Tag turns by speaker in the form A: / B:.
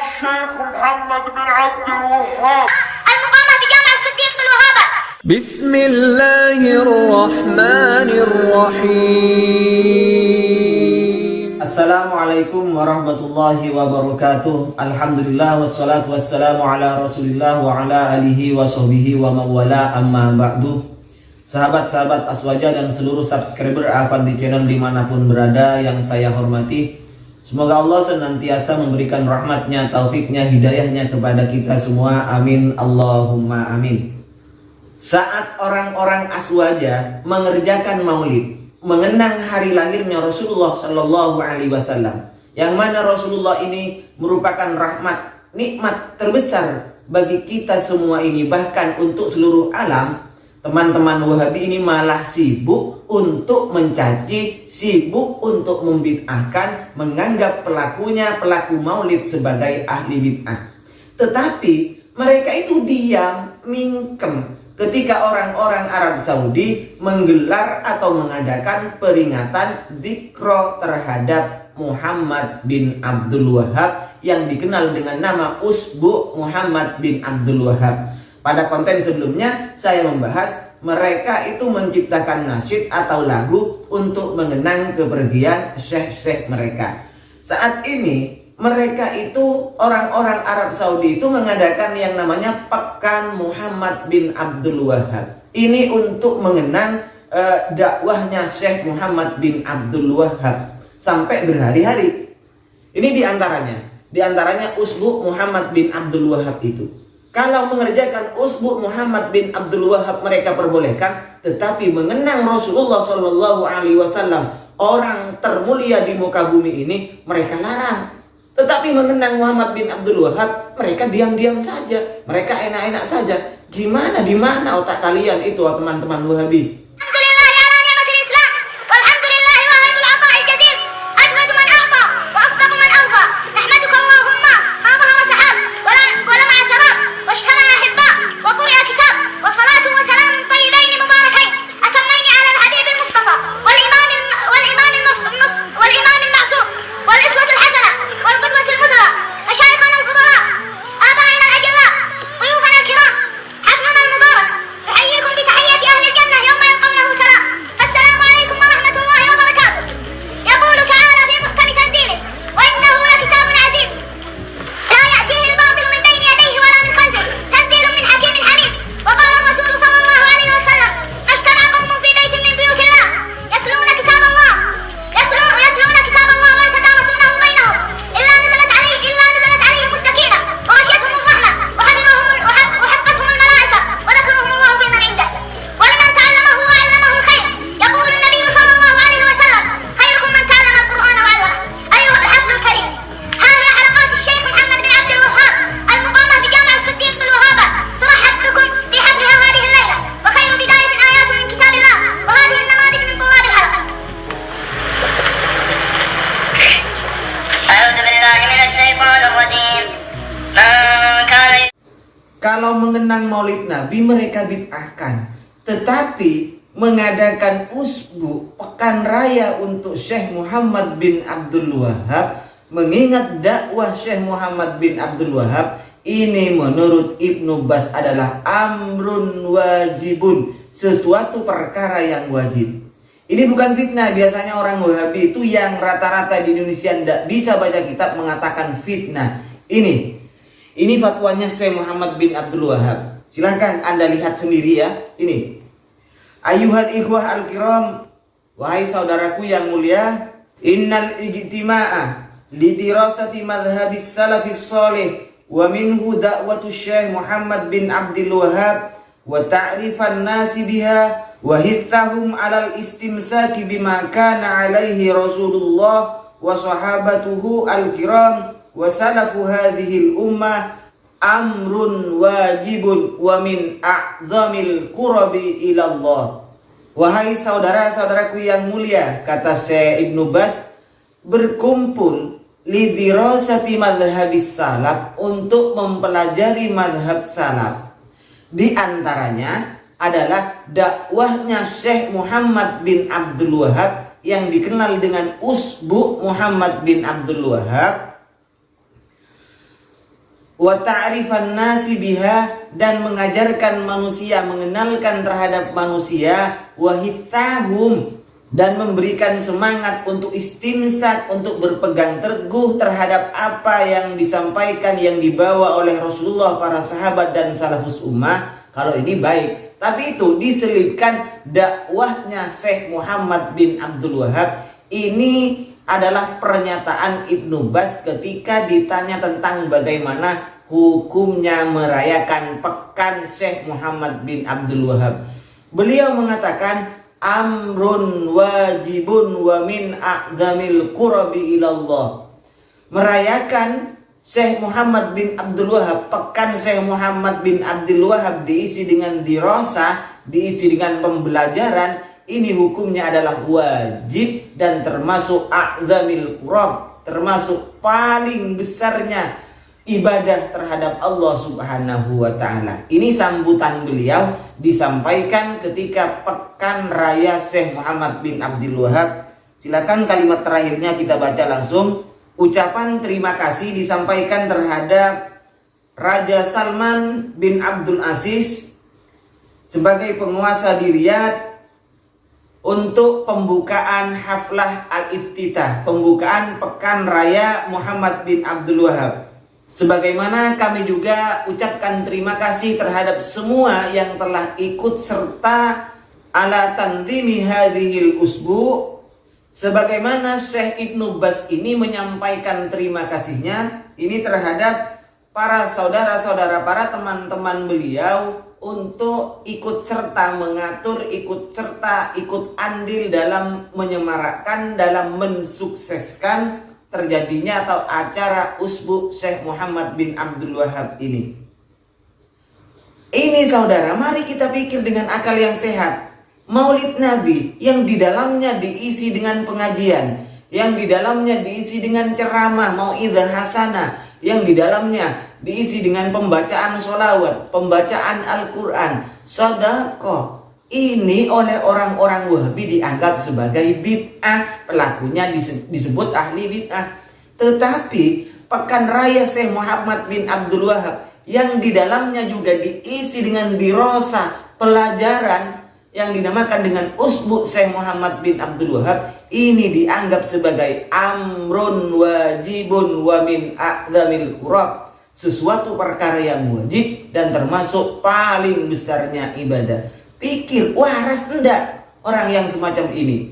A: الشيخ محمد بن عبد الوهاب
B: المقامة بجامع الصديق بالوهابة.
C: بسم الله الرحمن الرحيم.
D: Assalamualaikum warahmatullahi wabarakatuh. Alhamdulillah wassalatu wassalamu ala rasulillah wa ala alihi wa sahbihi wa mawala amma ba'du. Sahabat-sahabat Aswaja dan seluruh subscriber Avanti Channel dimanapun berada yang saya hormati, semoga Allah senantiasa memberikan rahmatnya, taufiknya, hidayahnya kepada kita semua. Amin Allahumma amin. Saat orang-orang Aswaja mengerjakan maulid, mengenang hari lahirnya Rasulullah Shallallahu Alaihi Wasallam, yang mana Rasulullah ini merupakan rahmat, nikmat terbesar bagi kita semua ini, bahkan untuk seluruh alam. Teman-teman Wahabi ini malah sibuk untuk mencaci, sibuk untuk membid'ahkan, menganggap pelaku maulid sebagai ahli bid'ah. Tetapi mereka itu diam, mingkem ketika orang-orang Arab Saudi menggelar atau mengadakan peringatan dzikro terhadap Muhammad bin Abdul Wahab yang dikenal dengan nama Usbu Muhammad bin Abdul Wahab. Pada konten sebelumnya saya membahas mereka itu menciptakan nasyid atau lagu untuk mengenang kepergian syekh-syekh mereka. Saat ini mereka itu orang-orang Arab Saudi itu mengadakan yang namanya Pekan Muhammad bin Abdul Wahab. Ini untuk mengenang dakwahnya Syekh Muhammad bin Abdul Wahab sampai berhari-hari. Ini diantaranya Usbu Muhammad bin Abdul Wahab itu. Kalau mengerjakan Usbu Muhammad bin Abdul Wahab mereka perbolehkan, tetapi mengenang Rasulullah Shallallahu Alaihi Wasallam, orang termulia di muka bumi ini, mereka larang. Tetapi mengenang Muhammad bin Abdul Wahab mereka diam-diam saja, mereka enak-enak saja. Di mana otak kalian itu, teman-teman Wahabi? Kalau mengenang maulid Nabi mereka bid'ahkan, tetapi mengadakan usbu pekan raya untuk Syekh Muhammad bin Abdul Wahab, mengingat dakwah Syekh Muhammad bin Abdul Wahab, ini menurut Ibnu Bas adalah amrun wajibun, sesuatu perkara yang wajib. Ini bukan fitnah. Biasanya orang Wahabi itu yang rata-rata di Indonesia tidak bisa baca kitab mengatakan fitnah. Ini fatwanya Syekh Muhammad bin Abdul Wahab. Silahkan Anda lihat sendiri ya. Ini. Ayuhal ikhwah al-kiram, wahai saudaraku yang mulia, innal ijtima'a lidirasati madhhabis salafis salih wa minhu da'watu Syekh Muhammad bin Abdul Wahab wa ta'rifan nasi biha wa hithahum 'alal istimsaki bima kana 'alaihi Rasulullah wa sahabatuhu al-kiram wa salafu hadhil ummah amrun wajibun wa min a'zamil qurabi ilallah. Wahai saudara-saudaraku yang mulia, kata Syekh Ibnu Bas, berkumpul lidirasati madhhabis salaf, untuk mempelajari madhab salaf. Di antaranya adalah dakwahnya Syekh Muhammad bin Abdul Wahab yang dikenal dengan Usbu Muhammad bin Abdul Wahab. wa ta'rifan nasi biha, dan mengajarkan manusia, mengenalkan terhadap manusia, wa hithahum, dan memberikan semangat untuk istimsak, untuk berpegang teguh terhadap apa yang disampaikan, yang dibawa oleh Rasulullah, para sahabat dan salafus ummah. Kalau ini baik, tapi itu diselipkan dakwahnya Syekh Muhammad bin Abdul Wahab. Ini adalah pernyataan Ibnu Baz ketika ditanya tentang bagaimana hukumnya merayakan pekan Syekh Muhammad bin Abdul Wahab. Beliau mengatakan, amrun wajibun wa min a'zamil qurabi ilallah. Merayakan Syekh Muhammad bin Abdul Wahab, pekan Syekh Muhammad bin Abdul Wahab diisi dengan dirasah, diisi dengan pembelajaran, ini hukumnya adalah wajib dan termasuk a'zamil qurab, termasuk paling besarnya ibadah terhadap Allah Subhanahu wa ta'ala. Ini sambutan beliau disampaikan ketika pekan raya Syekh Muhammad bin Abdul Wahab. Silakan kalimat terakhirnya kita baca langsung. Ucapan terima kasih disampaikan terhadap Raja Salman bin Abdul Aziz sebagai penguasa di Riyadh untuk pembukaan haflah al-iftitah, pembukaan pekan raya Muhammad bin Abdul Wahab. Sebagaimana kami juga ucapkan terima kasih terhadap semua yang telah ikut serta ala tanzimi hadhil usbu. Sebagaimana Syekh Ibnu Baz ini menyampaikan terima kasihnya ini terhadap para saudara-saudara, para teman-teman beliau untuk ikut serta mengatur, ikut serta, ikut andil dalam menyemarakkan, dalam mensukseskan terjadinya atau acara usbu Syekh Muhammad bin Abdul Wahab ini. Ini saudara, mari kita pikir dengan akal yang sehat. Maulid Nabi yang di dalamnya diisi dengan pengajian, yang di dalamnya diisi dengan ceramah, mau'izah hasanah, yang di dalamnya diisi dengan pembacaan sholawat, pembacaan Al-Quran, sedekah. Ini oleh orang-orang Wahabi dianggap sebagai bid'ah, pelakunya disebut ahli bid'ah. Tetapi pekan raya Syekh Muhammad bin Abdul Wahab yang di dalamnya juga diisi dengan dirasah, pelajaran yang dinamakan dengan usbu Syekh Muhammad bin Abdul Wahab, ini dianggap sebagai amrun wajibun wa min a'zamil qurab, sesuatu perkara yang wajib dan termasuk paling besarnya ibadah. Pikir, waras enggak orang yang semacam ini?